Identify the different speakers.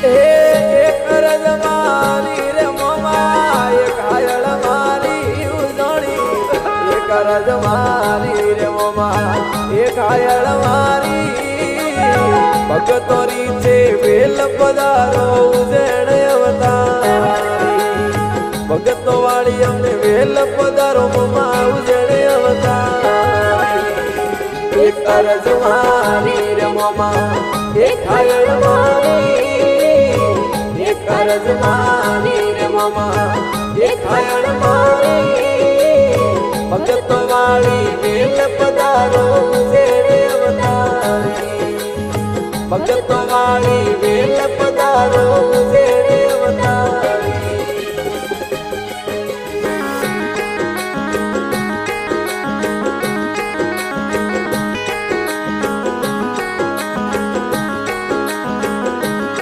Speaker 1: એક અરજ મારી રે મોમા એક હાયળ મારી ઉજણી એક અરજ મારી રે મોમા એક હાયળ મારી ભગતોરી છે વેલ પધારો ઉજણ અવતારી ભગતો વાળી અમને વેલ પધારો મોમા ઉજણ અવતારી એક અરજ મારી રે મોમા એક હાયળ મારી એક અરજ મારી રે મોમા એક હાયળ મારી ભગતો વાળી વેલ પધારો ઉજણ અવતારી ભગતો વાળી વેલ